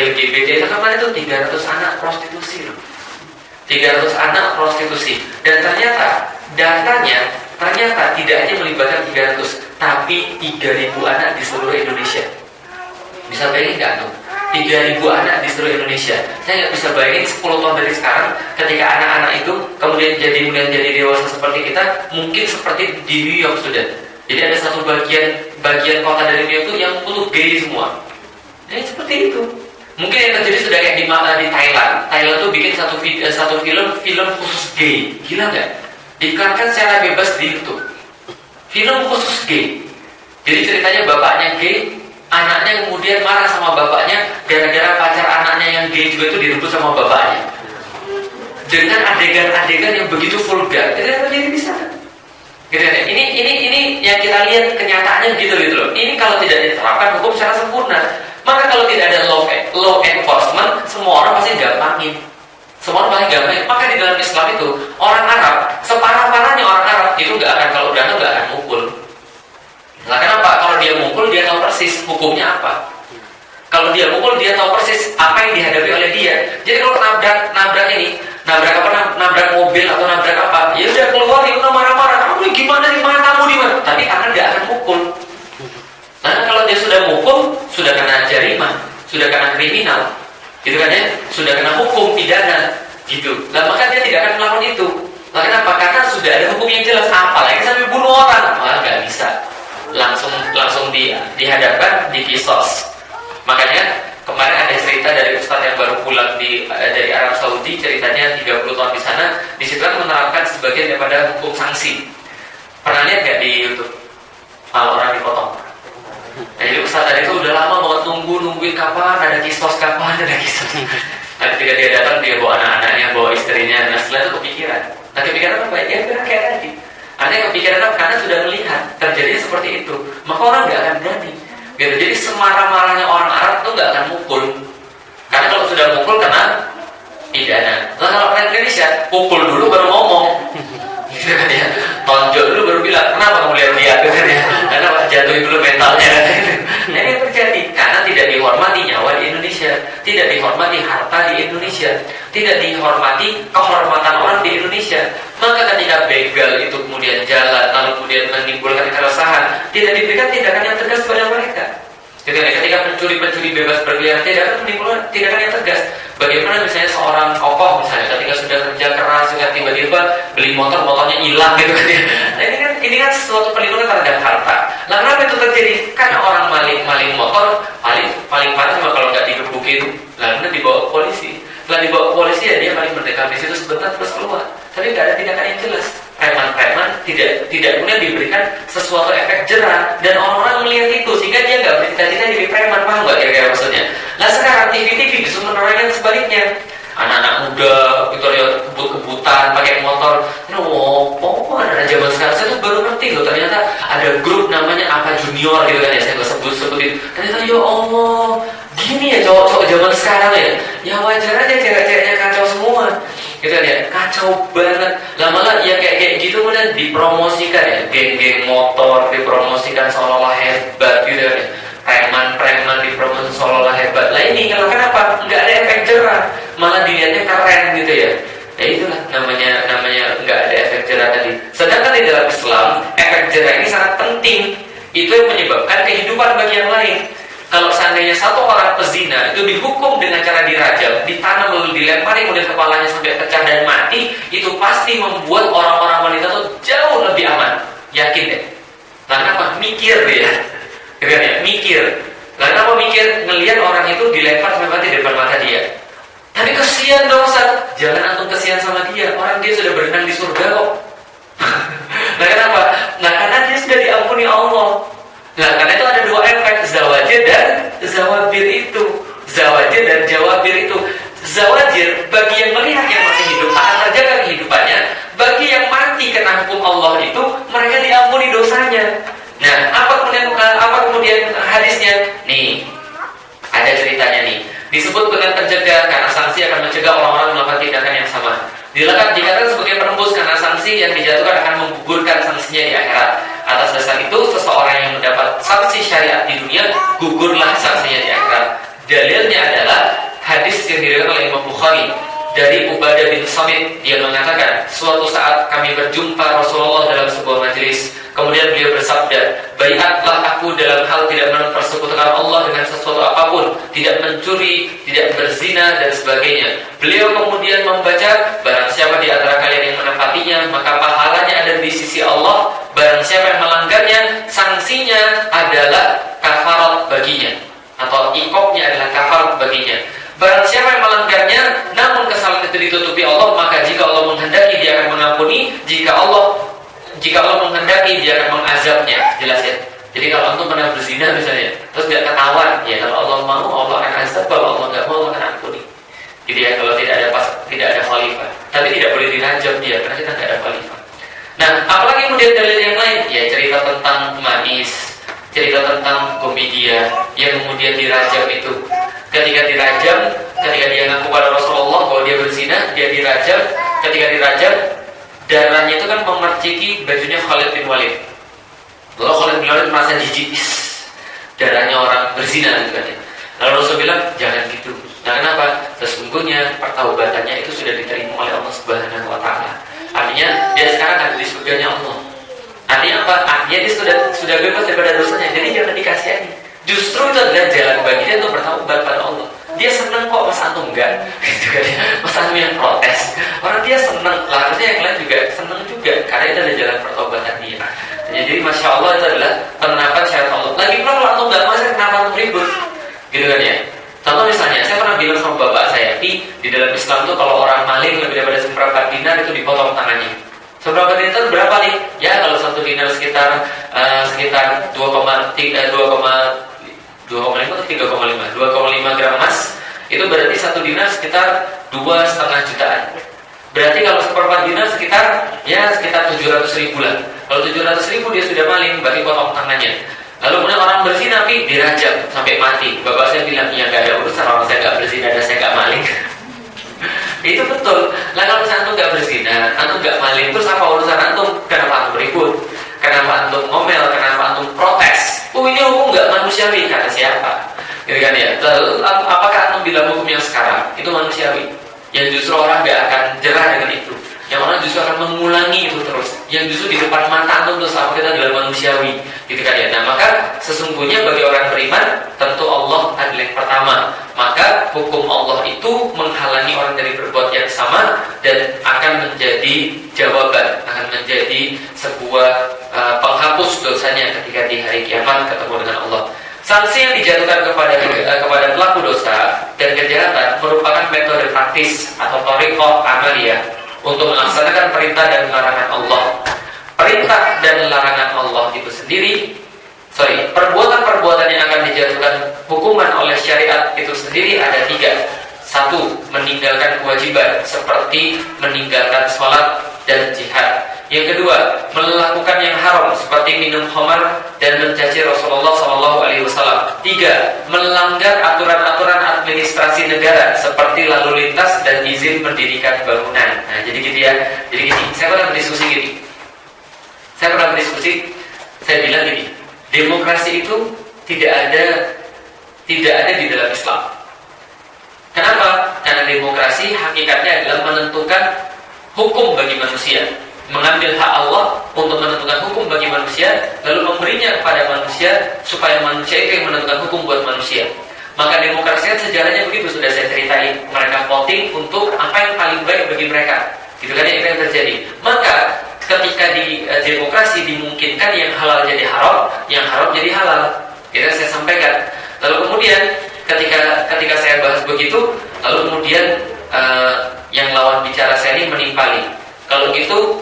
LGBT itu kemarin itu 300 anak prostitusi loh. 300 anak prostitusi. Dan ternyata datanya ternyata tidak hanya melibatkan 300, tapi 3.000 anak di seluruh Indonesia. Bisa bayangin nggak tuh? 3.000 anak di seluruh Indonesia. Saya nggak bisa bayangin 10 tahun dari sekarang ketika anak-anak itu kemudian jadi dewasa seperti kita, mungkin seperti di New York sudah. Jadi ada satu bagian kota dari New York itu yang penuh gay semua. Jadi seperti itu. Mungkin yang terjadi sudah kayak di Thailand. Thailand tuh bikin satu film khusus gay. Gila nggak? Diiklankan secara bebas di YouTube. Film khusus gay. Jadi ceritanya bapaknya gay, anaknya kemudian marah sama bapaknya gara-gara pacar anaknya yang gay juga itu direbut sama bapaknya. Dengan adegan-adegan yang begitu vulgar. Itu yang terjadi di sana. Gitu ya. Ini yang kita lihat kenyataannya gitu loh. Ini kalau tidak diterapkan hukum secara sempurna, maka kalau tidak ada law enforcement, semua orang pasti gampangin. Semua orang pasti gampangin. Maka di dalam Islam itu orang Arab, separah-parahnya orang Arab itu kalau berantem nggak akan mukul. Nah kenapa? Kalau dia mukul dia tahu persis hukumnya apa. Kalau dia mukul dia tahu persis apa yang dihadapi oleh dia. Jadi kalau nabrak mobil atau nabrak apa, ya udah keluar dia udah marah-marah. Kamu gimana sih, matamu di mana? Tapi tangan nggak akan mukul. Nah kalau dia sudah mukul, sudah kena jarima, sudah kena kriminal, gitu kan ya, sudah kena hukum pidana, gitu. Nah maka dia tidak akan melakukan itu. Nah kenapa? Karena sudah ada hukum yang jelas. Apalagi sampai bunuh orang, malah nggak bisa. Langsung dihadapkan di kisos. Makanya kemarin ada cerita dari ustadz yang baru pulang dari Arab Saudi, ceritanya 30 tahun di sana. Di situ kan menerapkan sebagian daripada hukum sanksi. Pernah lihat nggak di YouTube kalau orang dipotong? Nah, jadi ustadz tadi itu udah lama banget nungguin kapan ada kisos. Nah, ketika dia datang dia bawa anak-anaknya, bawa istrinya. Nah setelah itu kepikiran. Nah kepikiran apa? Ya kayak tadi. Artinya kepikiran apa? Karena sudah melihat terjadinya seperti itu, maka orang nggak akan berani. Gitu. Jadi semarah-marahnya orang Arab itu nggak akan mukul, karena kalau sudah mukul kena pidana. Nah kalau orang Indonesia pukul dulu baru ngomong, gitu kan ya, tonjok dulu baru bilang kenapa kamu lihat dia, gitu kan ya, karena jatuhin dulu mentalnya. Nah ini terjadi karena tidak dihormati nyawa di Indonesia, tidak dihormati harta di Indonesia, tidak dihormati kehormatan orang di Indonesia. Maka ketika begal itu kemudian jalan, lalu kemudian menimbulkan keresahan, tidak diberikan tindakan yang tegas pada mereka. Ketika pencuri bebas berkeliaran, tidak akan menimbulkan tindakan yang tegas. Bagaimana misalnya seorang kokoh misalnya ketika sudah kerja keras, sudah tiba-tiba beli motornya hilang, gitu kan ya. Nah ini kan sesuatu perlindungan terhadap harta. Nah kenapa itu terjadi? Karena orang maling motor paling parah cuma kalau nggak digebukin, lalu dibawa ke polisi. Setelah dibawa ke polisi ya dia paling mendekam di situ sebentar terus keluar. Tapi nggak ada tindakan yang jelas. Preman tidak kemudian diberikan sesuatu efek jerah dan orang-orang melihat itu sehingga dia nggak bercita-cita jadi preman. Paham nggak kira-kira maksudnya? Nah sekarang TV justru menerangkan sebaliknya. Anak-anak muda itu ya kebut-kebutan pakai motor. Anak zaman sekarang saya tuh baru ngerti loh, ternyata ada grup namanya apa junior gitu kan ya, saya nggak sebutin. Ternyata ya Allah, gini ya cowok-cowok zaman sekarang ya. Ya wajar aja cewek-ceweknya kacau semua. Gitu kan ya, kacau banget. Lama-lama ya kayak gitu kemudian dipromosikan ya, geng-geng motor dipromosikan seolah-olah hebat gitu kan ya. Preman dipromosikan seolah-olah hebat. Lah ini kalau kenapa? Nggak ada efek jerah, malah dilihatnya keren gitu ya. Ya itulah namanya nggak ada efek jerah tadi. Sedangkan di dalam Islam efek jerah ini sangat penting. Itu yang menyebabkan kehidupan bagi yang lain. Kalau seandainya satu orang pezina itu dihukum dengan cara dirajam, ditanam lalu dilempari kemudian kepalanya sampai pecah dan mati, itu pasti membuat orang-orang wanita itu jauh lebih aman. Yakin deh. Karena apa? Mikir dia. Gitu ya, mikir. Karena apa mikir? Ngelihat orang itu dilempar sampai mati di depan mata dia. Tapi kesian dong Ustaz. Jangan antum kesian sama dia. Orang dia sudah berenang di surga kok. Nah kenapa? Nah karena dia sudah diampuni Allah. Nah karena itu ada dua efek, zawajir dan zawabir itu. Zawajir dan jawabir itu. Zawajir bagi yang melihat yang masih hidup akan terjaga kehidupannya. Bagi yang mati kena hukum Allah itu, mereka diampuni dosanya. Nah apa kemudian hadisnya? Nih ada ceritanya nih. Disebut dengan terjaga karena sanksi akan mencegah orang-orang melakukan tindakan yang sama. Dikatakan sebagai penembus karena sanksi yang dijatuhkan akan menggugurkan sanksinya di akhirat. Atas dasar itu, seseorang yang mendapat sanksi syariat di dunia, gugurlah sanksinya di akhirat. Dalilnya adalah yang diriwayatkan oleh Imam Bukhari dari Ubadah bin Samit, dia mengatakan, suatu saat kami berjumpa Rasulullah dalam sebuah majelis. Kemudian beliau bersabda, baiatlah aku dalam hal tidak mempersekutukan Allah dengan sesuatu apapun, tidak mencuri, tidak berzina dan sebagainya. Beliau kemudian membaca, barang siapa di antara kalian yang menepatinya, maka pahalanya ada di sisi Allah. Barang siapa yang melanggarnya, sanksinya adalah kafarat baginya, atau iqabnya adalah kafarat baginya. Barang siapa yang melanggarnya, namun kesalahan itu ditutupi Allah, maka jika Allah menghendaki dia akan mengampuni, jika Allah menghendaki dia akan mengazabnya. Jelas ya? Jadi kalau antum pernah berzina misalnya, terus tidak ketahuan, ya kalau Allah mau Allah akan azab, kalau Allah nggak mau Allah akan ampuni. Jadi ya, kalau tidak ada khalifah. Tapi tidak boleh dirajam dia karena kita tidak ada khalifah. Nah, apalagi kemudian dalil yang lain, ya cerita tentang Ma'is, cerita tentang Komedia yang kemudian dirajam itu. Ketika dia ngaku pada Rasulullah bahwa dia berzina, dia dirajam. Ketika dirajam, darahnya itu kan memerciki bajunya Khalid bin Walid. Lalu Khalid bin Walid merasa jijik, darahnya orang berzina gitu kan ya. Lalu Rasul bilang, jangan gitu. Nah, kenapa? Sesungguhnya pertaubatannya itu sudah diterima oleh Allah Subhanahu wa Ta'ala. Artinya dia sekarang ada di surganya Allah. Artinya apa? Artinya dia sudah bebas daripada dosanya. Jadi jangan dikasihani. Justru itu adalah jalan bagi dia untuk bertaubat pada Allah. Dia senang kok, masa antum enggak? Gitu kan ya. Masa antum yang protes. Orang dia senang, lah harusnya yang lain juga senang juga, karena itu adalah jalan pertaubatan dia. Jadi Masya Allah itu adalah penerapan syariat Allah. Lagi pula kalau antum enggak masa kenapa antum ribut? Gitu kan ya. Contoh misalnya, saya pernah bilang sama bapak saya, di dalam Islam tuh kalau orang maling lebih daripada seperempat dinar itu dipotong tangannya. Seberapa dinar berapa nih? Ya kalau satu dinar sekitar 2,5 gram emas, itu berarti satu dinar sekitar 2,5 jutaan. Berarti kalau seperempat dinar sekitar 700.000 lah. Kalau 700.000 dia sudah maling, berarti potong tangannya. Lalu kemudian orang berzina tapi dirajam sampai mati. Bapak saya bilang, iya nggak ada urusan, orang saya nggak berzina dan saya nggak maling. Itu betul. Lah kalau misalnya antum nggak berzina, antum nggak maling, terus apa urusan antum? Kenapa antum ribut? Kenapa antum ngomel? Kenapa antum protes? Ini hukum nggak manusiawi, kata siapa? Gitu kan ya. Lalu apakah antum bilang hukum yang sekarang itu manusiawi? Yang justru orang nggak akan jerah dengan itu. Yang orang justru akan mengulangi itu terus. Yang justru di depan mata antum terus apa kita adalah manusiawi, gitu kan ya. Nah maka sesungguhnya bagi orang beriman tentu Allah adalah yang pertama. Maka hukum Allah itu menghalangi orang dari berbuat yang sama dan akan menjadi jawaban, akan menjadi sebuah penghapus dosanya ketika di hari kiamat ketemu dengan Allah. Sanksi yang dijatuhkan kepada pelaku dosa dan kejahatan merupakan metode praktis atau thariqah amaliyah untuk melaksanakan perintah dan larangan Allah. Perintah dan larangan Allah itu sendiri, perbuatan-perbuatan yang akan dijatuhkan hukuman oleh syariat itu sendiri ada 3. 1. Meninggalkan kewajiban seperti meninggalkan sholat dan jihad. Yang kedua, melakukan yang haram seperti minum khamar dan mencaci Rasulullah SAW. 3. Melanggar aturan-aturan administrasi negara seperti lalu lintas dan izin mendirikan bangunan. Nah, jadi gitu ya. Jadi gini, saya pernah berdiskusi, saya bilang gini, demokrasi itu tidak ada di dalam Islam. Kenapa? Karena demokrasi hakikatnya adalah menentukan hukum bagi manusia, mengambil hak Allah untuk menentukan hukum bagi manusia, lalu memberinya kepada manusia supaya manusia itu yang menentukan hukum buat manusia. Maka demokrasi kan sejarahnya begitu, sudah saya ceritain. Mereka voting untuk apa yang paling baik bagi mereka. Gitu kan yang terjadi. Maka ketika di demokrasi dimungkinkan yang halal jadi haram, yang haram jadi halal. Itu saya sampaikan. Lalu kemudian ketika saya bahas begitu, lalu kemudian yang lawan bicara saya ini menimpali. Kalau gitu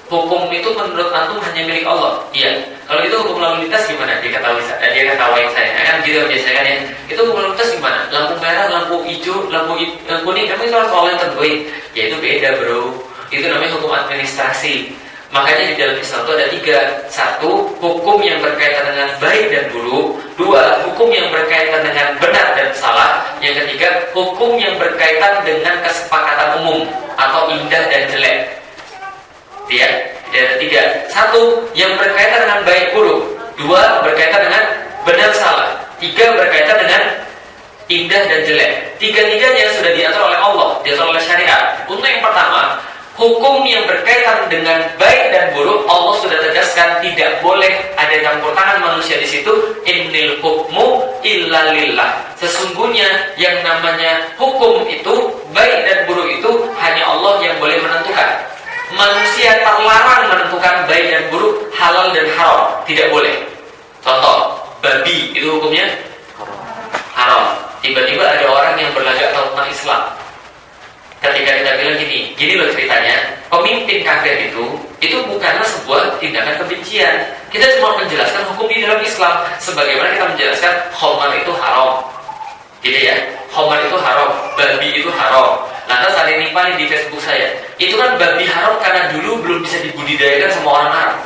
hukum itu menurut antum hanya milik Allah. Iya. Kalau itu hukum lalu lintas gimana? Dia ketawain saya. Kan gitu biasanya kan ya. Itu hukum lalu lintas gimana? Lampu merah, lampu hijau, lampu kuning. Kamu itu harus yang tentuin. Ya itu beda bro. Itu namanya hukum administrasi. Makanya di dalam Islam itu ada 3. 1. Hukum yang berkaitan dengan baik dan buruk. 2. Hukum yang berkaitan dengan benar dan salah. Yang ketiga, hukum yang berkaitan dengan kesepakatan umum atau indah dan jelek. Ya, ada 3. 1. Yang berkaitan dengan baik buruk. 2. Berkaitan dengan benar salah. 3. Berkaitan dengan indah dan jelek. Tiga-tiganya sudah diatur oleh Allah, diatur oleh syariat. Untuk yang pertama, hukum yang berkaitan dengan baik dan buruk, Allah sudah tegaskan tidak boleh ada campur tangan manusia di situ. Innil hukmu illa lillah. Sesungguhnya yang namanya hukum itu, baik dan buruk itu hanya Allah yang boleh menentukan. Manusia terlarang menentukan baik dan buruk, halal dan haram, tidak boleh. Contoh, babi itu hukumnya haram. Tiba-tiba ada orang yang berlagak tentang Islam. Ketika kita bilang gini loh ceritanya, pemimpin kafir itu bukanlah sebuah tindakan kebencian. Kita cuma menjelaskan hukum di dalam Islam, sebagaimana kita menjelaskan khamar itu haram, gitu ya. Khamar itu haram, babi itu haram. Lantas ada yang nimpalin di Facebook saya, itu kan babi haram karena dulu belum bisa dibudidayakan sama orang Arab.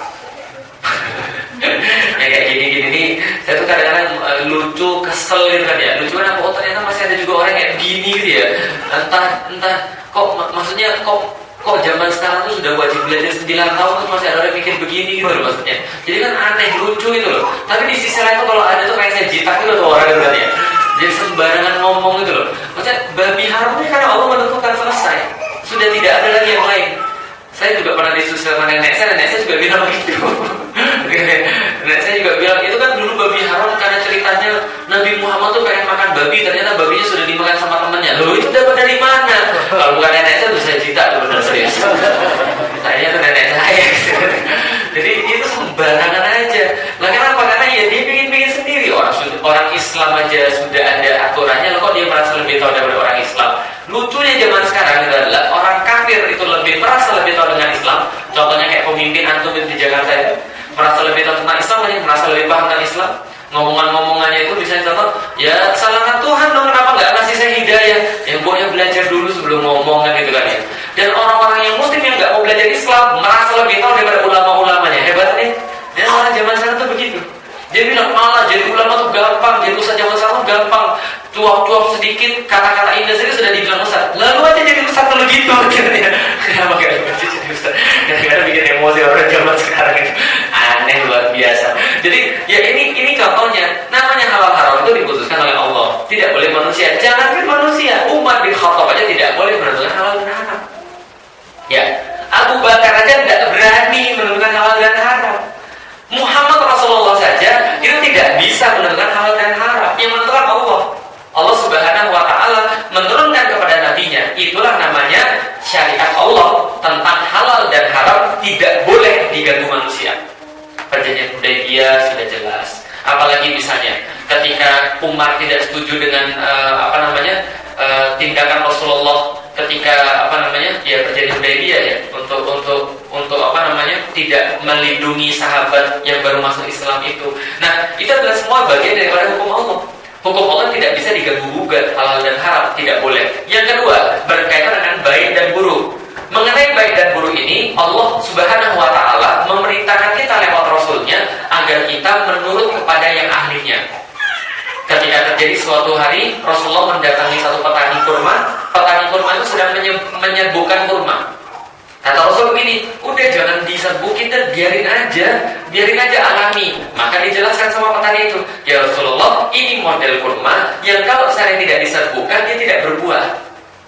Ya kayak gini nih, saya tuh kadang-kadang lucu, kesel gitu kan ya. Lucu kan aku, ternyata masih ada juga orang kayak begini gitu ya. Entah kok maksudnya kok zaman sekarang tuh sudah wajib belajar 9 tahun tuh masih ada orang mikir begini gitu loh maksudnya. Jadi kan aneh, lucu gitu loh. Tapi di sisi lain tuh kalau ada tuh kayak saya jitak gitu tuh orang gitu kan ya. Jadi sembarangan ngomong gitu loh. Maksudnya babi haramnya karena Allah menentukan, selesai. Sudah tidak ada lagi yang lain. Saya juga pernah disusul sama nenek saya juga bilang begitu. Nenek saya juga bilang, itu kan dulu babi haram karena ceritanya Nabi Muhammad tuh pengen makan babi, ternyata babinya sudah dimakan sama temannya. Loh, itu dapat dari mana? Kalau bukan nenek saya tuh saya cita tuh, benar serius. Kayaknya tuh nenek saya. Jadi itu sembarangan aja. Nah kenapa? Karena ya dia bikin sendiri. Orang Islam aja sudah ada aturannya, loh kok dia merasa lebih tahu daripada orang Islam. Lucunya zaman sekarang adalah orang kafir itu merasa lebih tahu dengan Islam. Contohnya kayak pemimpin antum di Jakarta itu merasa lebih tahu tentang Islam, merasa lebih paham tentang Islam. Ngomongannya itu bisa contoh, ya salahkan Tuhan dong, kenapa nggak ngasih saya hidayah? Yang boleh belajar dulu sebelum ngomong kan gitu kan ya. Dan orang-orang yang muslim yang nggak mau belajar Islam merasa lebih tahu daripada ulama-ulamanya. Hebat nih. Dan orang zaman sekarang tuh begitu. Dia bilang malah jadi ulama tuh gampang, jadi ustaz zaman sekarang tuh gampang. Cuap-cuap sedikit, kata-kata indah saja sudah dibilang ustaz. Lalu aja jadi ustaz tuh gitu. Kenapa gak jadi ustaz? Kadang-kadang bikin emosi orang zaman sekarang itu. Aneh, luar biasa. Jadi ya ini contohnya. Namanya halal haram itu diputuskan oleh Allah, tidak boleh manusia. Jangankan manusia, Umar bin Khattab aja tidak boleh menentukan halal dan haram. Ya, Abu Bakar aja tidak berani menentukan halal dan haram. Muhammad Rasulullah saja itu tidak bisa menentukan halal dan haram. Yang menentukan Allah. Allah Subhanahu wa Ta'ala menurunkan kepada nabinya. Itulah namanya syariat Allah tentang halal dan haram tidak boleh diganggu manusia. Perjanjian Hudaybiyah sudah jelas. Apalagi misalnya ketika Umar tidak setuju dengan tindakan Rasulullah ketika perjanjian Hudaybiyah ya untuk tidak melindungi sahabat yang baru masuk Islam itu. Nah, itu adalah semua bagian daripada hukum Allah. Hukum Allah tidak bisa diganggu-gugat, halal dan haram tidak boleh. Yang kedua, berkaitan dengan baik dan buruk. Mengenai baik dan buruk ini, Allah Subhanahu wa Ta'ala memerintahkan kita lewat Rasulnya agar kita menurut kepada yang ahlinya. Ketika terjadi suatu hari, Rasulullah mendatangi satu petani kurma itu sedang menyerbukan kurma. Kata Rasul begini, udah jangan diserbu, kita biarin aja alami. Maka dijelaskan sama petani itu, ya Rasulullah, ini model kurma yang kalau saya tidak diserbukan dia tidak berbuah.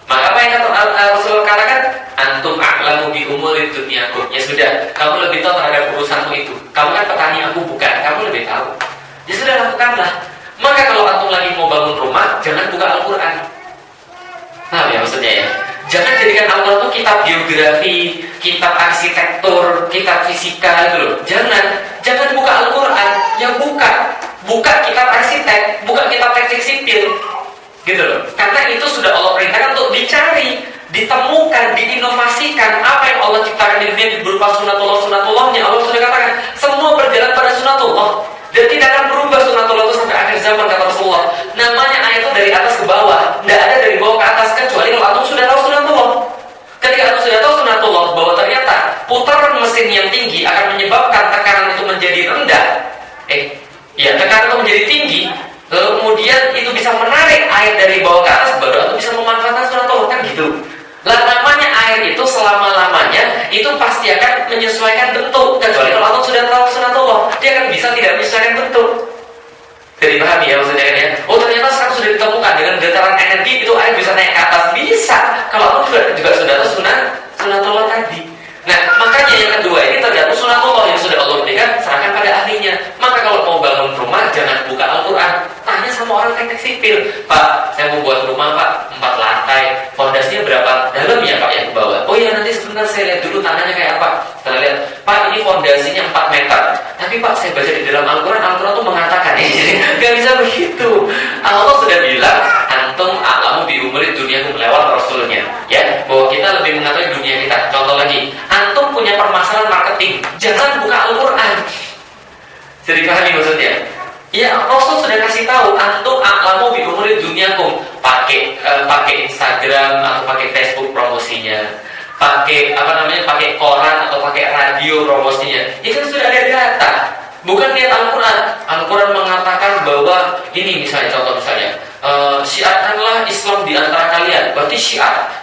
Maka apa yang kata Rasulullah katakan, antum a'lamu bi umuri dunyakum. Ya sudah, kamu lebih tahu terhadap urusanmu itu. Kamu kan petani, aku bukan, kamu lebih tahu. Ya sudah, lakukanlah. Maka kalau antum lagi mau bangun rumah, jangan buka Al-Quran. Nah, ya maksudnya ya. Jangan jadikan Al-Quran itu kitab biografi, kitab arsitektur, kitab fisika gitu loh. Jangan buka Al-Quran. Ya buka kitab arsitek, buka kitab teknik sipil. Gitu loh. Karena itu sudah Allah perintahkan untuk dicari, ditemukan, diinovasikan apa yang Allah ciptakan di dunia berupa sunatullahnya. Allah sudah katakan semua berjalan pada sunatullah dan tidak akan berubah sunatullah itu sampai akhir zaman, kata Rasulullah. Namanya ayat itu dari atas ke bawah, tidak ada dari bawah ke atas, kecuali kalau antum sudah tahu sunatullah. Ketika antum sudah tahu sunatullah bahwa ternyata putaran mesin yang tinggi akan menyebabkan tekanan itu menjadi rendah, tekanan itu menjadi tinggi, kemudian itu bisa menarik air dari bawah ke atas, baru antum bisa memanfaatkan sunatullah, kan gitu. Lah namanya air itu selama-lamanya itu pasti akan menyesuaikan bentuk, kecuali kalau antum sudah tahu sunatullah, dia akan bisa tidak menyesuaikan bentuk. Jadi paham ya maksudnya kan ya? Oh ternyata sekarang sudah ditemukan dengan arsitek sipil. Pak, saya mau buat rumah Pak, 4 lantai, fondasinya berapa dalam ya Pak yang bawah? Oh iya nanti sebentar saya lihat dulu tanahnya kayak apa. Setelah lihat, Pak ini fondasinya 4 meter. Tapi Pak saya baca di dalam Al-Quran tuh mengatakan nggak bisa begitu. Allah sudah bilang, antum a'lamu bi umuri dunyakum lewat Rasulnya, ya, bahwa kita lebih mengetahui dunia kita. Contoh lagi, antum punya permasalahan marketing, jangan buka Al-Quran. Jadi pahami maksudnya? Ya, Rasul sudah kasih tahu, antum a'lamu bi umuri dunyakum. Pakai Instagram atau pakai Facebook promosinya, pakai pakai koran atau pakai radio promosinya. Itu sudah ada data. Bukan lihat Al-Quran. Al-Quran mengatakan bahwa ini misalnya, contoh misalnya, syiarkanlah Islam di antara kalian. Berarti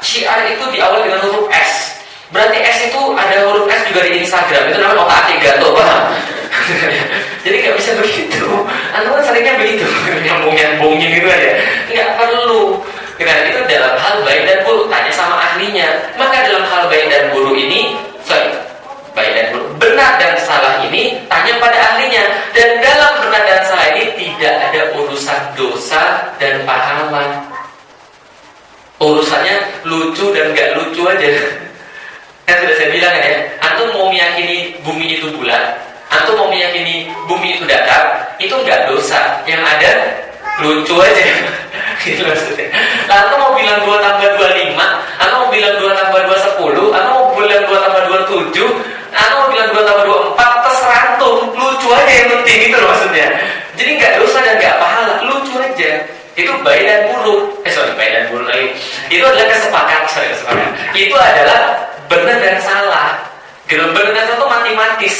syiar itu diawali dengan huruf S. Berarti S itu ada huruf S juga di Instagram. Itu namanya otak atik gato, paham? Jadi nggak bisa begitu. Al-Quran seringnya begitu, nyambung-nyambungin gitu aja. Nggak perlu. Nah, itu dalam hal baik dan buruk, tanya sama ahlinya. Maka dalam hal baik dan buruk ini, baik dan buruk, benar dan salah ini tanya pada ahlinya. Dan dalam benar dan salah ini tidak ada urusan dosa dan pahala. Urusannya lucu dan gak lucu aja. Kan sudah saya bilang ya, antum mau meyakini bumi itu bulat, antum mau meyakini bumi itu datar, itu gak dosa. Yang ada lucu aja. Gitu maksudnya. Nah, antum mau bilang 2 tambah 2 5, antum mau bilang 2 tambah 2 10, antum mau bilang 2 tambah 2 7, antum mau bilang 2 tambah 2 4, terserah antum. Lucu aja yang penting, gitu loh maksudnya. Jadi gak dosa dan gak pahala, lucu aja. Itu baik dan buruk. Baik dan buruk lagi. Itu adalah kesepakatan. Itu adalah benar dan salah. Benar dan salah itu matematis,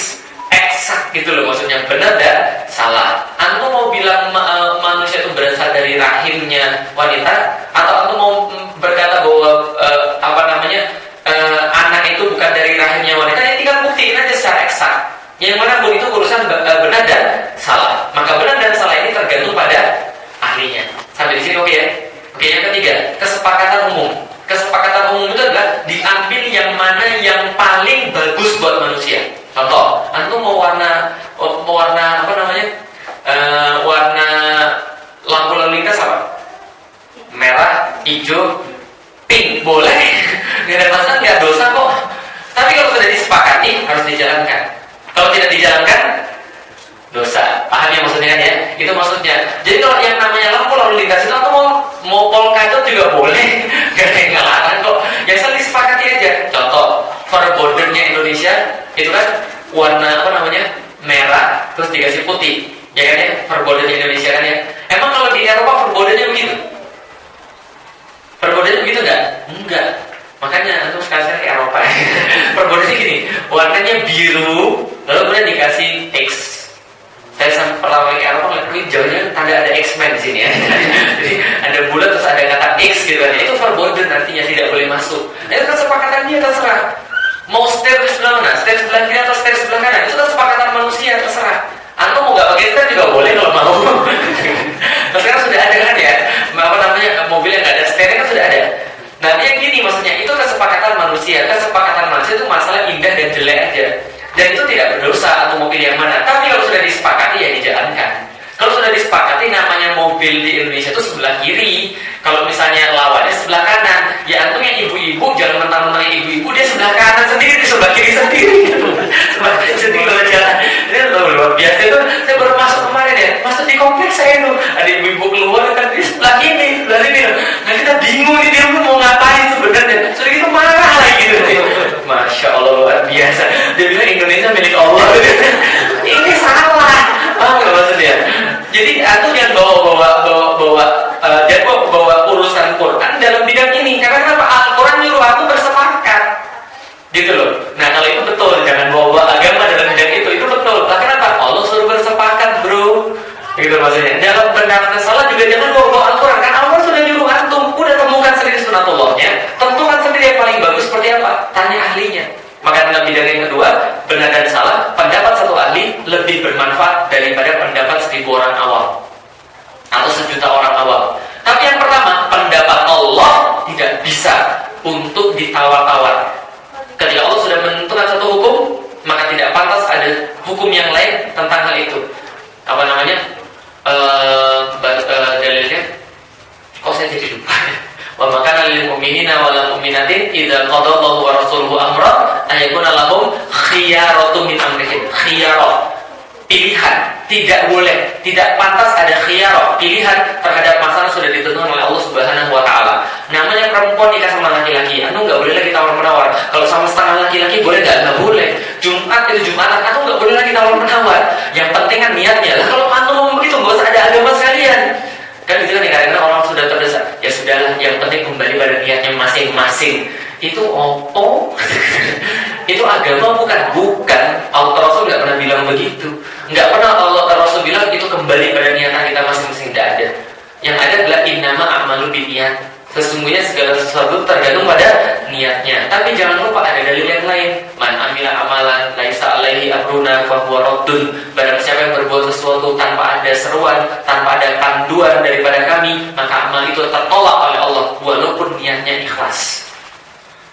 eksak gitu loh maksudnya, benar dan salah. Antum mau bilang manusia itu berasal dari rahimnya wanita, atau antum mau berkata bahwa anak itu bukan dari rahimnya wanita, ya tinggal buktiin aja secara eksak. Yang mana pun itu urusan benar dan salah. Maka benar dan salah ini tergantung pada ahlinya. Sampai di sini oke ya? Oke, yang ketiga, kesepakatan umum. Kesepakatan umum itu adalah diambil yang mana yang paling bagus buat manusia. Contoh, antum mau warna warna lampu lalu lintas apa? Merah, hijau, pink, boleh. Nggak ada masalah, nggak dosa kok. Tapi kalau sudah disepakati harus dijalankan. Kalau tidak dijalankan, dosa. Paham ya maksudnya kan ya? Itu maksudnya. Jadi kalau yang namanya lampu lalu lintas itu atau mau polka itu juga boleh. Gak ada yang ngelarang kok. Yang saling disepakati aja. Contoh, bordernya Indonesia itu kan warna merah terus dikasih putih. Ya kan ya? Bordernya Indonesia kan ya. Emang kalau di Eropa bordernya begitu? Bordernya begitu enggak? Enggak. Makanya antum sekarang ke Eropa. Bordernya gini, warnanya biru lalu kemudian dikasih X. Saya sampai pertama ke Eropa ngeliat hijaunya tanda ada X-Men di sini ya. Jadi ada bulat terus ada kata X gitu kan. Itu forbidden, artinya tidak boleh masuk. Itu kesepakatan dia, terserah. Mau setir di sebelah mana? Setir sebelah kiri atau setir sebelah kanan? Itu kesepakatan manusia, terserah. Antum mau nggak pakai setir juga boleh kalau mau. Nah, sekarang sudah ada kan ya, mobil yang nggak ada setirnya kan sudah ada. Nah, yang gini maksudnya, itu kesepakatan manusia. Kesepakatan manusia itu masalah indah dan jelek aja. Dan itu tidak berdosa atau mobil yang mana. Tapi kalau sudah disepakati ya dijalankan. Kalau sudah disepakati namanya mobil di Indonesia itu sebelah kiri. Kalau misalnya lawannya sebelah kanan, ya antum yang ibu-ibu jangan mentang-mentang ibu-ibu dia sebelah kanan sendiri, di sebelah kiri sendiri. Sebelah kiri sendiri kalau jalan. Ini luar biasa itu. Saya baru masuk kemarin ya, masuk di kompleks saya tuh. Ada ibu-ibu keluar kan di sebelah kiri, sebelah sini. Nah kita bingung nih dia mau ngapain sebenarnya. Sudah gitu marah lagi gitu. Masya Allah luar biasa. Dia bilang Indonesia milik Allah. Ini salah. Paham nggak maksudnya? Jadi aku jangan bawa urusan Quran dalam bidang ini. Karena kenapa? Al-Quran nyuruh aku bersepakat, gitu loh. Nah kalau itu betul, jangan bawa agama dalam bidang itu betul. Tapi kenapa? Allah suruh bersepakat, bro. Gitu maksudnya. Dalam benar dan salah juga jangan bawa Al-Quran. Kan Allah sudah nyuruh antum, udah temukan sendiri sunatullahnya, tentukan sendiri yang paling bagus seperti apa. Tanya ahlinya. Maka dalam bidang yang kedua, benar dan salah, pendapat satu ahli lebih bermanfaat daripada pendapat 1000 orang awam atau 1.000.000 orang awam. Tapi yang pertama, pendapat Allah tidak bisa untuk ditawar-tawar. Ketika Allah sudah menentukan satu hukum, maka tidak pantas ada hukum yang lain tentang hal itu. Dalilnya mu'minina wal mu'minatin idza qadallahu wa rasuluhu amra ayakuna lahum khiyaratu min amrihim. Khiyarah, pilihan. Tidak boleh, tidak pantas ada khiyarah, pilihan terhadap masalah sudah ditentukan oleh Allah Subhanahu wa taala. Namanya perempuan nikah sama laki-laki, anu enggak boleh lagi tawar-menawar. Kalau sama setengah laki-laki boleh enggak? Enggak boleh. Jumat itu Jumatan, anu enggak boleh lagi tawar-menawar. Yang penting kan niatnya. Lah kalau anu ngomong begitu enggak usah ada agama sekalian. Kan gitu kan ya, karena orang sudah terdesak. Ya sudahlah, yang penting kembali pada niatnya masing-masing. Itu opo? Itu agama bukan. Allah Rasul nggak pernah bilang begitu. Nggak pernah Allah Rasul bilang itu kembali pada niatan kita masing-masing. Tidak ada. Yang ada adalah innama a'malu binniyat. Sesungguhnya segala sesuatu tergantung pada niatnya. Tapi jangan lupa ada dalil yang lain. Man amila amalan laisa alaihi amruna fahuwa raddun. Barang siapa yang berbuat sesuatu tanpa ada seruan, tanpa ada panduan daripada kami, maka amal itu tertolak oleh Allah walaupun niatnya ikhlas.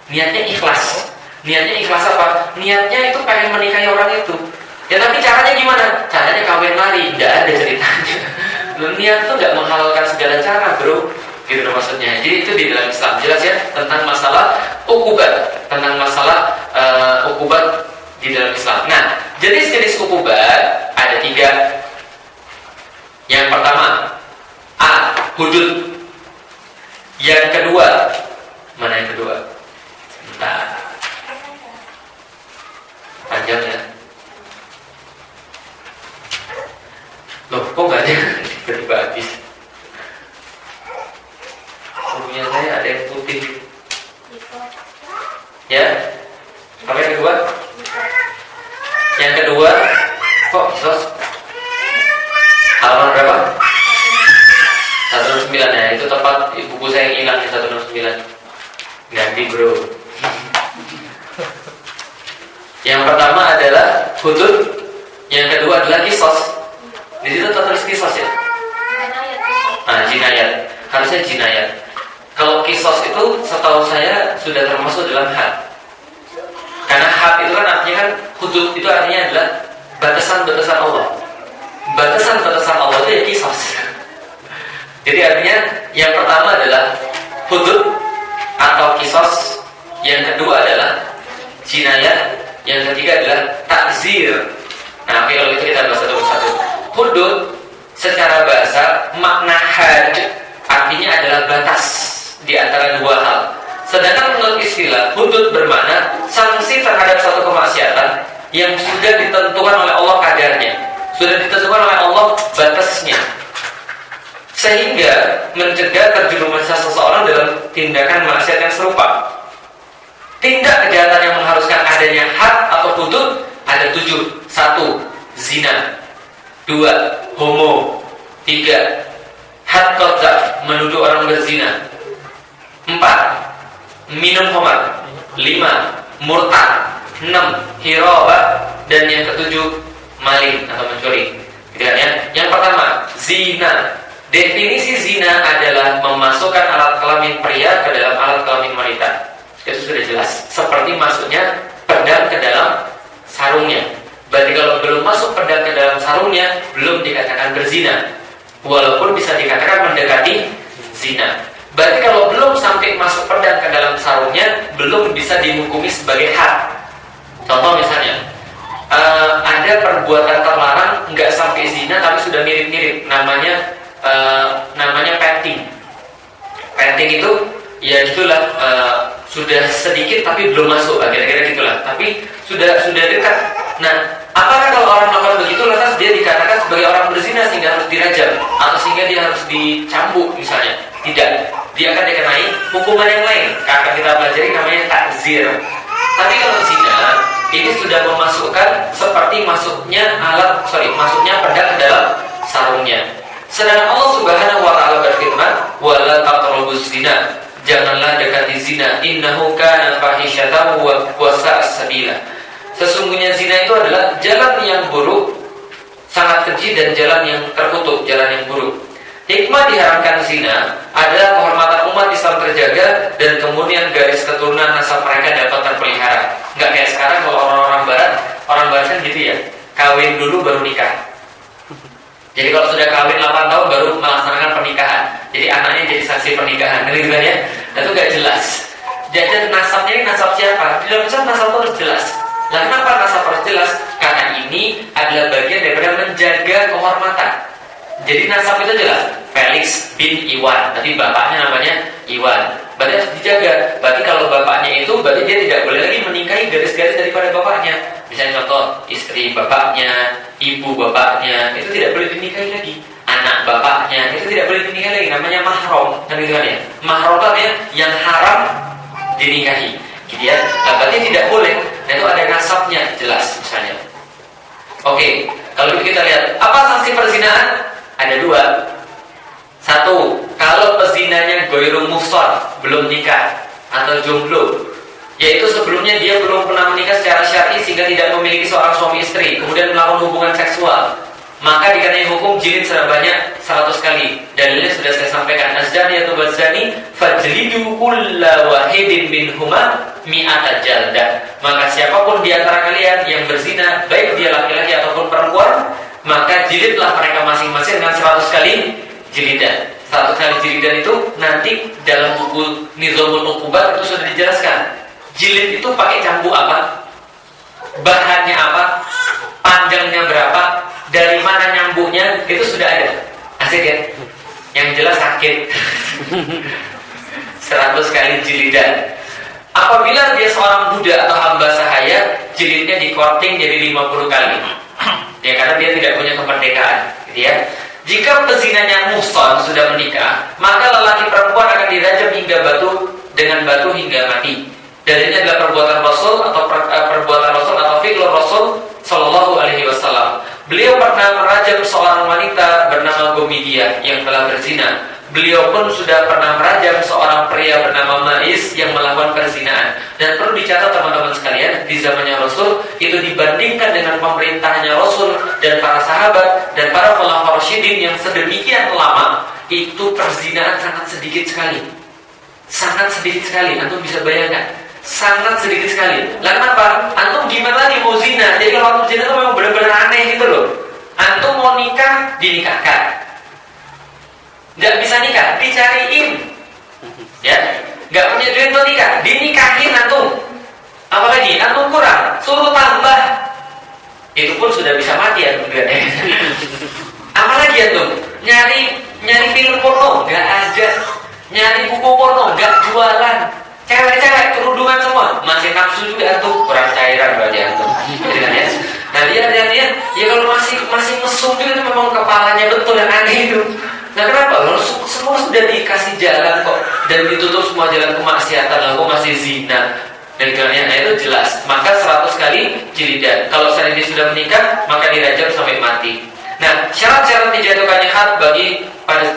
Niatnya ikhlas. Niatnya ikhlas apa? Niatnya itu pengen menikahi orang itu. Ya tapi caranya gimana? Caranya kawin lari. Tidak ada ceritanya. Niat itu nggak menghalalkan segala cara, bro. Gitu maksudnya. Jadi itu di dalam Islam jelas ya tentang masalah ukubat, tentang masalah ukubat di dalam Islam. Nah, jenis-jenis ukubat ada 3. Yang pertama, hudud. Yang kedua, mana yang kedua? Sebentar. Panjang ya. Loh, kok nggak ada? Tiba-tiba habis. Punya saya ada yang putih. Ya. Apa yang kedua? Yang kedua, kok sos? Halaman berapa? 109 ya. Itu tepat buku saya yang hilang di 109. Ganti bro. Yang pertama adalah hudud. Yang kedua adalah kisos. Di situ tertulis kisos ya. Jinayat. Harusnya jinayat. Kalau kisos itu setahu saya sudah termasuk dalam had. Karena had itu kan artinya kan hudud itu artinya adalah batasan-batasan Allah. Batasan-batasan Allah itu ya kisos. Jadi artinya yang pertama adalah hudud atau kisos. Yang kedua adalah jinayat. Yang ketiga adalah takzir. Nah, kalau itu kita bahas satu persatu. Hudud secara bahasa makna had artinya adalah batas di antara dua hal. Sedangkan menurut istilah hudud bermakna sanksi terhadap satu kemaksiatan yang sudah ditentukan oleh Allah kadarnya, sudah ditentukan oleh Allah batasnya, sehingga mencegah terjerumusnya seseorang dalam tindakan maksiat yang serupa. Tindak kejahatan yang mengharuskan adanya had atau hudud ada 7. 1. Zina. 2. Homo. 3. Had qadzaf, menuduh orang berzina. 4. Minum khamar. 5. Murtad. 6. Hirabah. Dan yang ke-7 maling atau mencuri. Gitu kan ya? Yang pertama, zina. Definisi zina adalah memasukkan alat kelamin pria ke dalam alat kelamin wanita. Itu sudah jelas. Seperti masuknya pedang ke dalam sarungnya. Berarti kalau belum masuk pedang ke dalam sarungnya, belum dikatakan berzina, walaupun bisa dikatakan mendekati zina. Berarti kalau belum sampai masuk pedang ke dalam sarungnya, belum bisa dihukumi sebagai had. Contoh misalnya, ada perbuatan terlarang nggak sampai zina tapi sudah mirip-mirip. Namanya petting. Petting itu ya itulah sudah sedikit tapi belum masuk, kira-kira gitulah. Tapi sudah dekat. Nah, apakah kalau orang melakukan begitu lantas dia dikatakan sebagai orang berzina sehingga harus dirajam atau sehingga dia harus dicambuk misalnya? Tidak. Dia akan dikenai hukuman yang lain. Akan kita pelajari namanya takzir. Tapi kalau zina ini sudah memasukkan seperti masuknya pedang ke dalam sarungnya. Sedangkan Allah Subhanahu wa taala berfirman, "Wala taqrabuz zina." Janganlah dekati zina, innahu kana fahisyatan wa sa'a sabila. Sesungguhnya zina itu adalah jalan yang buruk, sangat keji, dan jalan yang terkutuk, jalan yang buruk. Hikmah diharamkan zina adalah kehormatan umat Islam terjaga dan kemudian garis keturunan nasab mereka dapat terpelihara. Nggak kayak sekarang kalau orang barat kan gitu ya, kawin dulu baru nikah. Jadi kalau sudah kawin 8 tahun baru melaksanakan pernikahan. Jadi anaknya jadi saksi pernikahan, gitu kan ya. Itu nggak jelas. Jadi nasabnya ini nasab siapa? Di dalam Islam nasab itu harus jelas. Nah, kenapa nasab harus jelas? Karena ini adalah bagian daripada menjaga kehormatan. Jadi nasab itu jelas. Felix bin Iwan. Tadi bapaknya namanya Iwan. Berarti harus dijaga. Berarti kalau bapaknya itu, berarti dia tidak boleh lagi menikahi garis-garis daripada bapaknya. Misalnya contoh, istri bapaknya, ibu bapaknya, itu tidak boleh dinikahi lagi. Anak bapaknya, itu tidak boleh dinikahi lagi. Namanya mahram. Kan gitu kan ya? Mahram itu artinya yang haram dinikahi. Gitu ya. Nah, berarti tidak boleh. Nah, itu ada nasabnya jelas misalnya. Oke, kalau kita lihat apa sanksi perzinahan? Ada dua. Satu, kalau pezinanya goiru muhsan, belum nikah atau jomblo, yaitu sebelumnya dia belum pernah menikah secara syar'i sehingga tidak memiliki seorang suami istri, kemudian melakukan hubungan seksual, maka dikenai hukum jilid sebanyak 100 kali. Dalilnya sudah saya sampaikan. Az-zaniyatu waz-zani fajlidu kulla wahidin minhuma mi'ata jaldah. Maka siapapun di antara kalian yang berzina, baik dia laki-laki ataupun perempuan, maka jilidlah mereka masing-masing dengan 100 kali jilidan. 100 kali jilidan itu nanti dalam buku Nizamul Uqubat itu sudah dijelaskan. Jilid itu pakai cambuk apa? Bahannya apa? Panjangnya berapa? Dari mana nyambuknya? Itu sudah ada. Asik ya? Yang jelas sakit. 100 kali jilidan. Apabila dia seorang budak atau hamba sahaya, jilidnya dikorting jadi 50 kali. Ya, karena dia tidak punya kemerdekaan, gitu ya. Jika pezinanya muhsan sudah menikah, maka lelaki perempuan akan dirajam dengan batu hingga mati. Dalilnya adalah perbuatan Rasul atau fi'lur Rasul Sallallahu Alaihi Wasallam. Beliau pernah merajam seorang wanita bernama Gomidia yang telah berzina. Beliau pun sudah pernah merajam seorang pria bernama Ma'is yang melakukan perzinahan. Dan perlu dicatat teman-teman sekalian, di zamannya Rasul itu dibandingkan dengan pemerintahnya Rasul dan para sahabat dan para khulafaur rasyidin yang sedemikian lama, itu perzinahan sangat sedikit sekali. Sangat sedikit sekali, antum bisa bayangkan. Sangat sedikit sekali. Lah kenapa? Antum gimana nih mau zina? Jadi kalau antum zina itu memang benar-benar aneh gitu loh. Antum mau nikah, dinikahkan. Nggak bisa nikah, dicariin. Ya, nggak punya duit untuk nikah, dinikahin antum. Apalagi antum kurang, suruh tambah. Itu pun sudah bisa mati ya kemudian. Apalagi antum nyari film porno, nggak ada. Nyari buku porno, nggak jualan. Cewek-cewek kerudungan semua, masih nafsu juga antum, kurang cairan berarti antum. Ya. Nah dia ya kalau masih mesum juga itu memang kepalanya betul yang aneh itu. Nah kenapa? Lalu semua sudah dikasih jalan kok dan ditutup semua jalan kemaksiatan, lalu masih zina. Dan karena itu jelas. Maka 100 kali jilidan. Kalau seandainya sudah menikah, maka dirajam sampai mati. Nah, syarat-syarat dijatuhkannya had bagi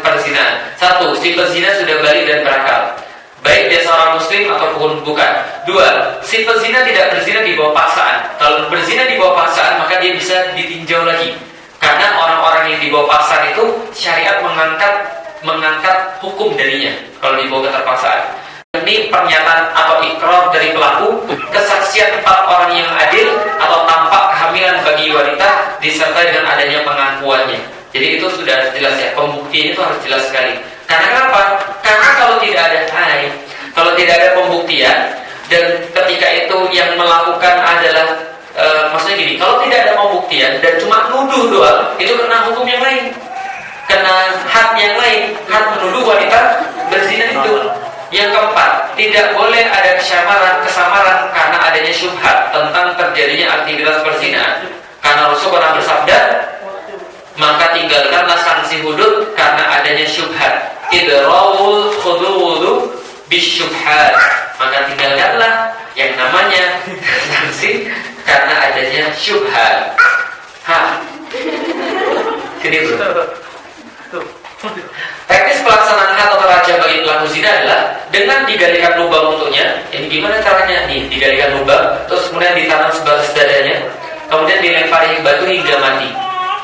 perzinahan. 1. Si pezina sudah balik dan berakal, baik dia seorang muslim ataupun bukan. 2. Si pezina tidak berzina di bawah paksaan. Kalau berzina di bawah paksaan, maka dia bisa ditinjau lagi. Karena orang-orang yang dibawa paksaan itu syariat mengangkat hukum darinya kalau dibawa keterpaksaan. Ini pernyataan atau ikrar dari pelaku, kesaksian 4 orang yang adil atau tampak kehamilan bagi wanita disertai dengan adanya pengakuannya. Jadi itu sudah jelas ya, pembuktian itu harus jelas sekali. Karena kenapa? Karena kalau tidak ada pembuktian dan ketika itu yang melakukan adalah maksudnya gini, kalau tidak ada pembuktian dan cuma nuduh doang, itu kena hukum yang lain, kena had yang lain, had menuduh wanita berzina itu. Yang keempat, tidak boleh ada kesamaran karena adanya syubhat tentang terjadinya aktivitas perzinahan. Karena Rasul pernah bersabda, maka tinggalkanlah sanksi hudud karena adanya syubhat. Idrawul khudud bisyubhat. Maka tinggalkanlah yang namanya sanksi karena adanya syubhat. Gini bro. Teknis pelaksanaan had atau raja bagi pelaku zina adalah dengan digalikan lubang untuknya. Ini gimana caranya? Nih, digalikan lubang, terus kemudian ditanam sebatas dadanya, kemudian dilempari batu hingga mati.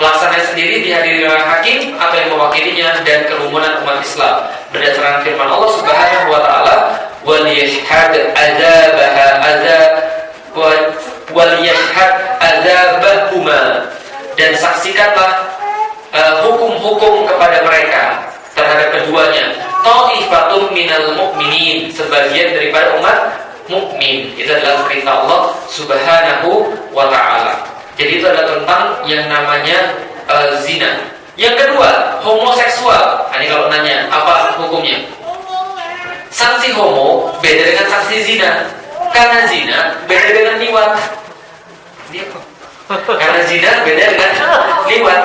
Pelaksanaan sendiri dihadiri oleh hakim atau yang mewakilinya dan kerumunan umat Islam. Berdasarkan firman Allah Subhanahu wa taala, "Wal yashhad adzabahuma." Dan saksikanlah hukum-hukum kepada mereka terhadap keduanya. Ta'ifatun ta'ifatum minal mu'minin, sebagian daripada umat mukmin. Itu adalah perintah Allah Subhanahu wa ta'ala. Jadi itu adalah tentang yang namanya zina. Yang kedua, homoseksual. Nah, ini kalau nanya apa hukumnya? Sanksi homo beda dengan sanksi zina. Karena zina beda dengan liwat. Karena zina beda dengan liwat.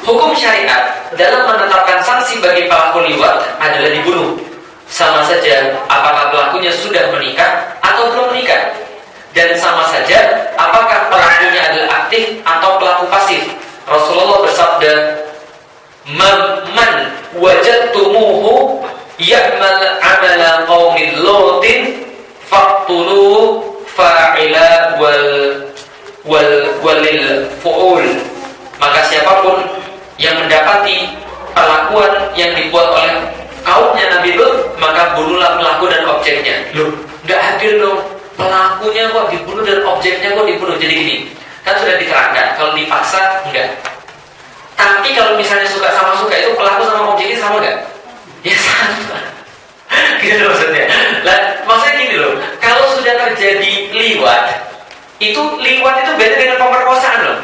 Hukum syariat dalam menetapkan sanksi bagi pelaku liwat adalah dibunuh. Sama saja apakah pelakunya sudah menikah atau belum menikah. Dan sama saja apakah pelakunya adalah aktif atau pelaku pasif. Rasulullah bersabda, "Man wajadtumuhu ya'mal 'amala qaumil lutin faqtulu fa'ila walil fu'ul." Maka siapapun yang mendapati perlakuan yang dibuat oleh kaumnya Nabi Lut, maka bunuhlah pelaku dan objeknya. Loh, nggak adil dong. Pelakunya kok dibunuh dan objeknya kok dibunuh. Jadi gini, kan sudah diterangkan, kalau dipaksa enggak. Tapi kalau misalnya suka sama suka, itu pelaku sama objeknya sama enggak? Ya sama. Gitu maksudnya. Lah, maksudnya gini loh, kalau sudah terjadi liwat itu beda dengan pemerkosaan loh.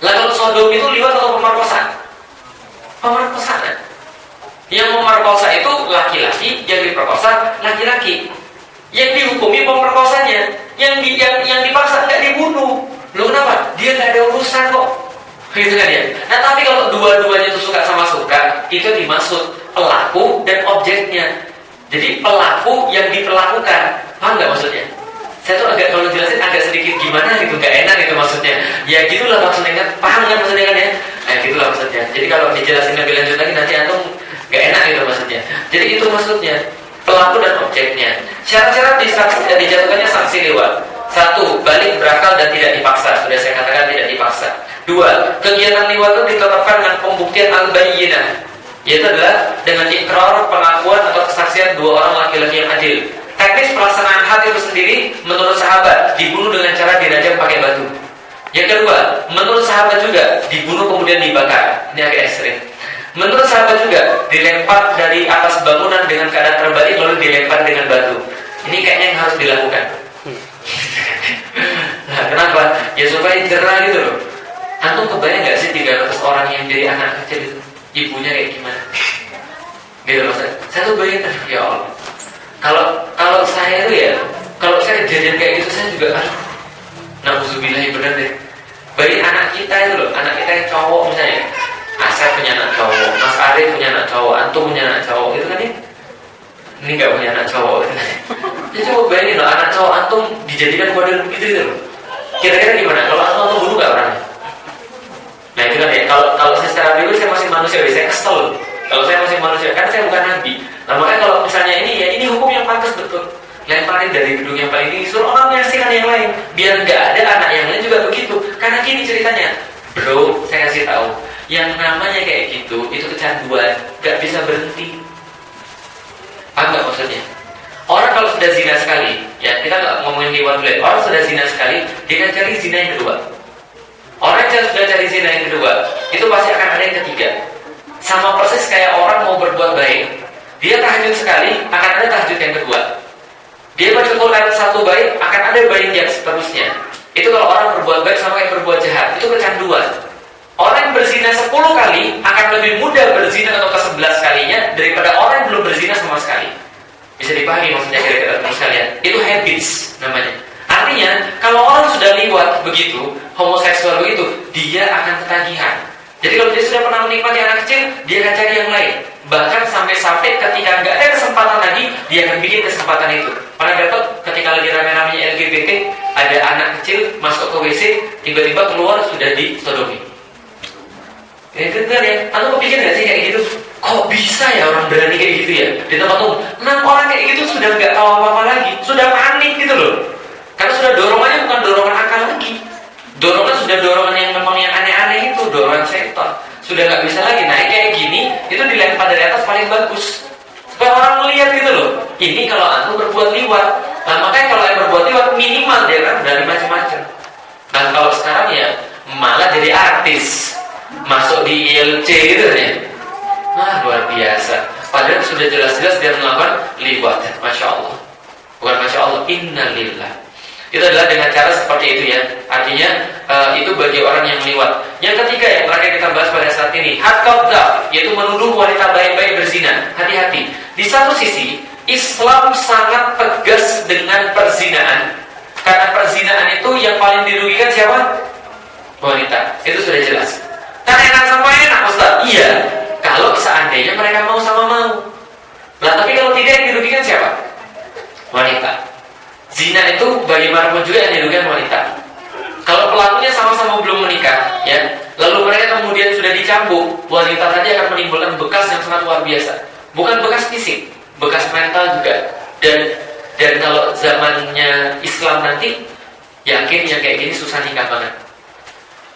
Lah kalau sodom itu liwat atau pemerkosaan? Pemerkosaan. Yang memerkosa itu laki-laki, yang diperkosa laki-laki. Yang dihukumi pemerkosanya, yang dipaksa nggak dibunuh. Loh kenapa? Dia nggak ada urusan kok. Gitu kan ya. Nah tapi kalau dua-duanya itu suka sama suka, itu dimaksud pelaku dan objeknya. Jadi pelaku yang diperlakukan, paham nggak maksudnya? Saya tuh agak kalau jelasin agak sedikit gimana gitu, nggak enak gitu maksudnya. Ya gitulah maksudnya kan, paham nggak maksudnya kan ya? Nah gitulah maksudnya. Jadi kalau dijelasin lebih lanjut lagi nanti antum nggak enak gitu maksudnya. Jadi itu maksudnya. Pelaku dan objeknya. Syarat-syarat dijatuhkannya sanksi liwat. 1. Balik berakal dan tidak dipaksa. Sudah saya katakan tidak dipaksa. 2. Kegiatan liwat itu ditetapkan dengan pembuktian al-bayyinah, yaitu adalah dengan ikrar, pengakuan atau kesaksian dua orang laki-laki yang adil. Teknis pelaksanaan hal itu sendiri menurut sahabat dibunuh dengan cara dirajam pakai batu. Yang kedua, menurut sahabat juga dibunuh kemudian dibakar. Ini agak ekstrim. Menurut sahabat juga dilempar dari atas bangunan dengan keadaan terbalik lalu dilempar dengan batu. Ini kayaknya yang harus dilakukan. Nah, kenapa? Ya supaya jerah gitu loh. Antum kebayang nggak sih 300 orang yang jadi anak kecil itu ibunya kayak gimana? Gitu loh. Saya tuh bayangin, ya Allah. Kalau saya tuh ya, kalau saya kejadian kayak gitu saya juga na'udzubillahi bener deh. Bayi anak kita itu loh, anak kita yang cowok misalnya. Saya punya anak cowok, Mas Arif punya anak cowok, Antum punya anak cowok, gitu kan ya? Ini nggak punya anak cowok, gitu kan? Jadi coba bayangin loh, anak cowok Antum dijadikan model begitu gitu loh. Kira-kira gimana? Kalau Antum bunuh nggak orangnya? Nah itu kan ya, kalau saya secara pribadi saya masih manusia, saya kesel. Kalau saya masih manusia, kan saya bukan nabi. Nah makanya kalau misalnya ini hukum yang pantas betul. Lemparin dari gedung yang paling tinggi, suruh orang menyaksikan yang lain, biar nggak ada anak yang lain juga begitu. Karena gini ceritanya, bro, saya kasih tahu. Yang namanya kayak gitu, itu kecanduan, gak bisa berhenti. Paham gak maksudnya? Orang kalau sudah zina sekali, ya kita gak ngomongin liwat dulu. Orang sudah zina sekali, dia akan cari zina yang kedua. Orang yang sudah cari zina yang kedua, itu pasti akan ada yang ketiga. Sama persis kayak orang mau berbuat baik, dia tahajud sekali, akan ada tahajud yang kedua. Dia baca Quran satu baik, akan ada baik yang seterusnya. Itu kalau orang berbuat baik sama kayak berbuat jahat, itu kecanduan. Orang yang berzina 10 kali akan lebih mudah berzina atau ke-11 kalinya daripada orang yang belum berzina sama sekali. Bisa dipahami maksudnya kira-kira teman sekalian. Itu habits namanya. Artinya kalau orang sudah liwat begitu, homoseksual begitu, dia akan ketagihan. Jadi kalau dia sudah pernah menikmati anak kecil, dia akan cari yang lain. Bahkan sampai-sampai ketika nggak ada kesempatan lagi, dia akan bikin kesempatan itu. Pernah dapat ketika lagi rame-ramenya LGBT, ada anak kecil masuk ke WC, tiba-tiba keluar sudah disodomi. Ya bener ya, Anda kepikir gak sih kayak gitu? Kok bisa ya orang berani kayak gitu ya? Di tempat umum, 6 orang kayak gitu sudah gak tahu apa-apa lagi, sudah panik gitu loh. Karena sudah dorongannya bukan dorongan akal lagi. Dorongan sudah dorongan yang memang yang aneh-aneh itu, dorongan setan. Sudah gak bisa lagi, naik kayak gini, itu dilempar dari atas paling bagus. Supaya orang melihat gitu loh. Ini kalau Anda berbuat liwat. Nah makanya kalau yang berbuat liwat minimal dia kan dari macam-macam. Nah kalau sekarang ya malah jadi artis. Masuk di ILC gitu ya. Luar biasa. Padahal sudah jelas-jelas dia melakukan liwat. Masya Allah. Bukan Masya Allah, innalillah. Itu adalah dengan cara seperti itu ya. Artinya itu bagi orang yang liwat. Yang ketiga yang terakhir kita bahas pada saat ini, had-qadhaf, yaitu menuduh wanita baik-baik berzina. Hati-hati. Di satu sisi, Islam sangat tegas dengan perzinaan. Karena perzinaan itu yang paling dirugikan siapa? Wanita. Itu sudah jelas. Kan enak sama enak, Ustaz. Iya, kalau seandainya mereka mau sama mau. Nah, tapi kalau tidak, yang dirugikan siapa? Wanita. Zina itu bagaimanapun juga yang dirugikan wanita. Kalau pelakunya sama-sama belum menikah, ya, lalu mereka kemudian sudah dicambuk, wanita tadi akan menimbulkan bekas yang sangat luar biasa. Bukan bekas fisik, bekas mental juga. Dan kalau zamannya Islam nanti, yakin yang kayak gini susah nikah banget.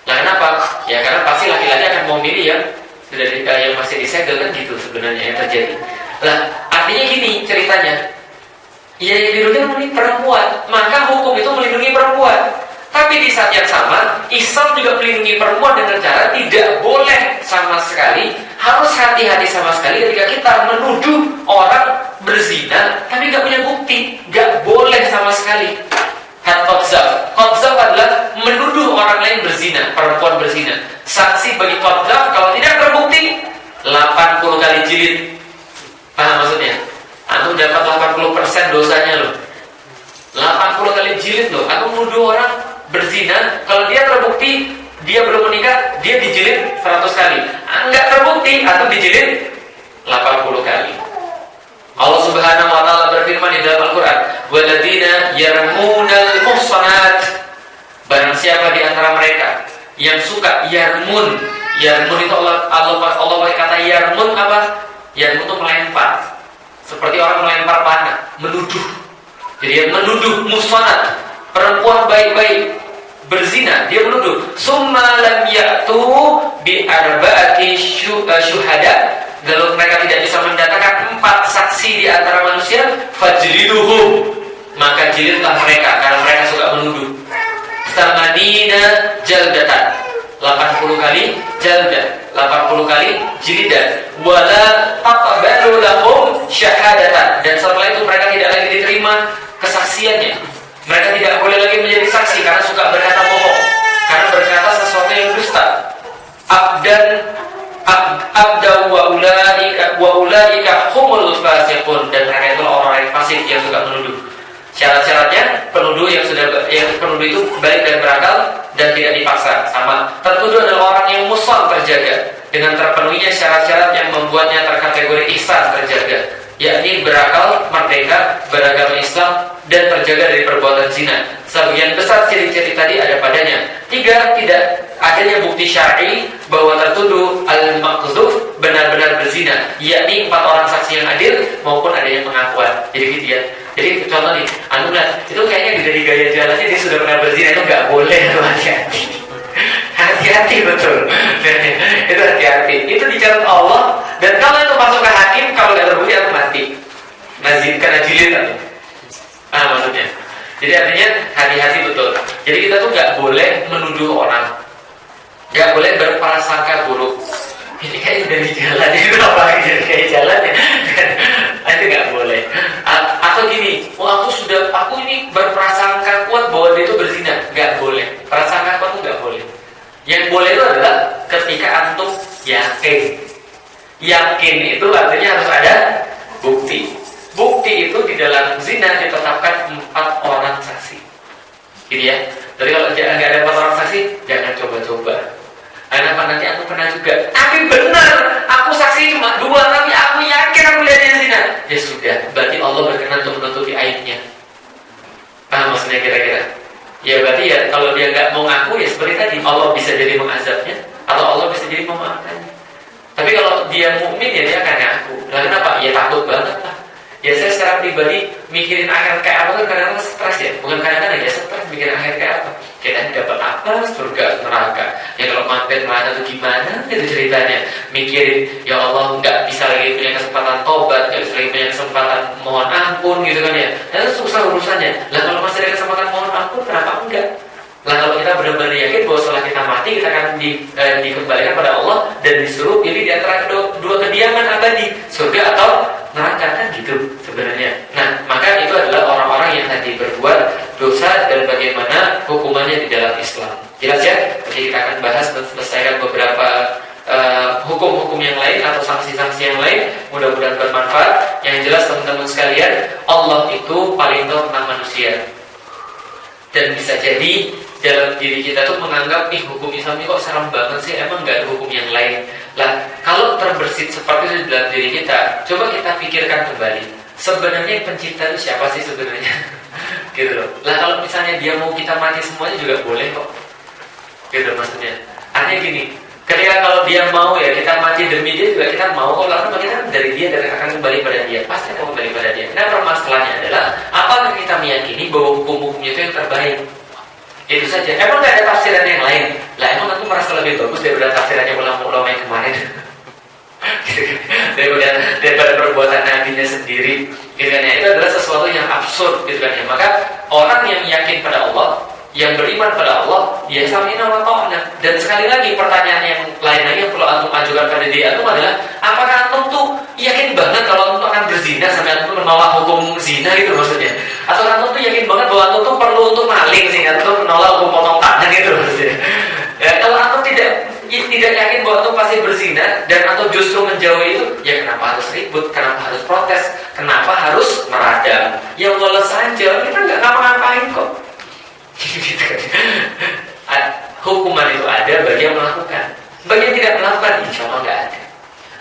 Nah, kenapa? Ya karena pasti laki-laki akan mau milih yang sudah yang masih disegel kan gitu sebenarnya yang terjadi. Nah, artinya gini ceritanya. Ya yang dilindungi perempuan, maka hukum itu melindungi perempuan. Tapi di saat yang sama, Islam juga melindungi perempuan dengan cara tidak boleh sama sekali, harus hati-hati sama sekali ketika kita menuduh orang berzina, tapi nggak punya bukti, nggak boleh sama sekali. Qadhaf adalah menuduh orang lain berzina, perempuan berzina. Sanksi bagi qadhaf kalau tidak terbukti 80 kali jilid. Paham maksudnya? Antum dapat 80% dosanya loh. 80 kali jilid loh. Antum menuduh orang berzina, kalau dia terbukti dia belum menikah, dia dijilid 100 kali. Enggak terbukti, antum dijilid 80 kali. Allah Subhanahu wa taala berfirman di dalam Al-Qur'an, "Walladzina yarmunal muhsanat." Barang siapa di antara mereka yang suka yarmun. Yarmun itu Allah pakai kata yarmun apa? Yarmun itu melempar. Seperti orang melempar panah, menuduh. Jadi yang menuduh muhsanat, perempuan baik-baik berzina, dia menuduh. Summa lam ya'tu bi arba'ati syuhada. Lalu mereka tidak bisa mendatangkan 4 saksi di antara manusia, fajliduhum, maka jilidlah mereka karena mereka suka menuduh. Samanina jaldatan, 80 kali jaldah, 80 kali jilidan. Wala taqbalu lahum syahadatan, dan setelah itu mereka tidak lagi diterima kesaksiannya. Mereka tidak boleh lagi menjadi saksi karena suka berkata bohong, karena berkata sesuatu yang dusta. Abda wa ulaika humul fasiqun, dan mereka itu orang-orang yang fasik yang suka menuduh. Syarat-syaratnya penuduh penuduh itu baik dan berakal dan tidak dipaksa. Sama tertuduh adalah orang yang muhsan terjaga dengan terpenuhinya syarat-syarat yang membuatnya terkategori ihsan terjaga, yakni berakal, merdeka, beragama Islam, dan terjaga dari perbuatan zina. Sebagian besar ciri-ciri tadi ada padanya. 3, tidak adanya bukti syar'i bahwa tertuduh al-maqdzuf benar-benar berzina, yakni 4 orang saksi yang adil maupun ada yang pengakuan. Jadi gitu ya. Jadi contoh nih, itu kayaknya dari gaya jalannya dia sudah pernah berzina, itu nggak boleh, hati-hati. Hati-hati betul. Itu hati-hati. Itu dicatat Allah, dan kalau itu masuk ke hakim, kalau nggak terbukti aku mati. Nazir karena jilid atau? Maksudnya. Jadi artinya hati-hati betul. Jadi kita tuh nggak boleh menuduh orang, nggak boleh berprasangka buruk. Ini kayak udah di jalan, itu apa lagi kayak jalan ya? Itu nggak boleh. Atau gini, aku ini berprasangka kuat bahwa dia itu berzina, nggak boleh. Prasangka kuat itu nggak boleh. Yang boleh itu adalah ketika antum yakin. Yakin itu artinya harus ada bukti. Bukti itu di dalam zina ditetapkan 4 orang saksi. Gitu ya. Jadi kalau nggak ada 4 orang saksi, jangan coba-coba. Karena nanti aku pernah juga. Tapi benar, aku saksi cuma 2, tapi aku yakin aku lihat dia zina. Ya sudah, berarti Allah berkenan untuk menutupi aibnya. Paham maksudnya kira-kira? Ya berarti ya kalau dia nggak mau ngaku ya seperti tadi, Allah bisa jadi mengazabnya atau Allah bisa jadi memaafkannya. Tapi kalau dia mukmin ya dia akan ngaku. Lalu kenapa? Ya takut banget lah. Ya saya secara pribadi mikirin akhirat kayak apa kan kadang-kadang stres ya. Bukan kadang-kadang ya stres mikirin akhirat kayak apa. Kita dapat apa? Surga, neraka. Ya kalau mampir neraka itu gimana? Itu ceritanya. Mikirin ya Allah nggak bisa lagi punya kesempatan tobat, nggak bisa lagi punya kesempatan mohon ampun gitu kan ya. Itu susah urusannya. Lah kalau masih ada kesempatan mohon ampun, kenapa enggak? Lah kalau kita benar-benar yakin bahwa setelah kita mati kita akan dikembalikan pada Allah dan disuruh pilih di antara dua kediaman abadi, surga atau neraka, kan gitu sebenarnya. Nah, maka itu adalah orang-orang yang tadi berbuat dosa dan bagaimana hukumannya di dalam Islam. Jelas ya? Jadi kita akan bahas dan selesaikan beberapa hukum-hukum yang lain atau sanksi-sanksi yang lain. Mudah-mudahan bermanfaat. Yang jelas teman-teman sekalian, Allah itu paling tahu tentang manusia. Dan bisa jadi dalam diri kita tuh menganggap hukum Islam ini kok serem banget sih, emang nggak ada hukum yang lain. Lah, kalau terbersit seperti itu dalam diri kita, coba kita pikirkan kembali. Sebenarnya pencipta itu siapa sih sebenarnya? Gitu loh. Lah kalau misalnya dia mau kita mati semuanya juga boleh kok. Gitu maksudnya. Artinya gini, ketika kalau dia mau ya kita mati demi dia juga kita mau kok, karena kita dari dia dan akan kembali pada dia, pasti akan kembali pada dia. Nah, permasalahannya adalah apakah kita meyakini bahwa hukum-hukumnya itu yang terbaik? Itu saja. Emang gak ada tafsiran yang lain? Lah emang aku merasa lebih bagus daripada tafsirannya ulama-ulama yang kemarin. daripada perbuatan nabinya sendiri. Gitu kan ya. Itu adalah sesuatu yang absurd, gitu kan ya. Maka orang yang yakin pada Allah, yang beriman pada Allah, dia samina wa ta'na. Dan sekali lagi pertanyaan yang lain lagi yang perlu antum ajukan pada diri antum adalah, apakah antum tuh yakin banget kalau antum akan berzina sampai antum menolak hukum zina gitu maksudnya? Atau antum tuh yakin banget bahwa antum tuh perlu untuk maling sehingga antum menolak hukum potong tangan gitu maksudnya? Ya, kalau antum tidak yakin bahwa antum pasti berzina dan antum justru menjauhi itu, ya kenapa harus ribut? Kenapa harus protes? Kenapa harus meradang? Ya walau saja, kita nggak ngapa-ngapain kok. Hukuman itu ada bagi yang melakukan, bagi yang tidak melakukan insya Allah nggak ada.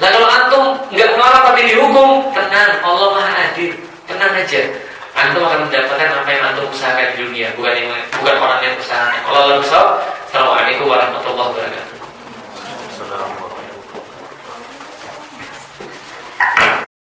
Nah kalau antum nggak menolak tapi dihukum, tenang, Allah Maha Adil, tenang aja. Antum akan mendapatkan apa yang antum usahakan di dunia, bukan orang yang usahakan. Assalamualaikum warahmatullahi wabarakatuh.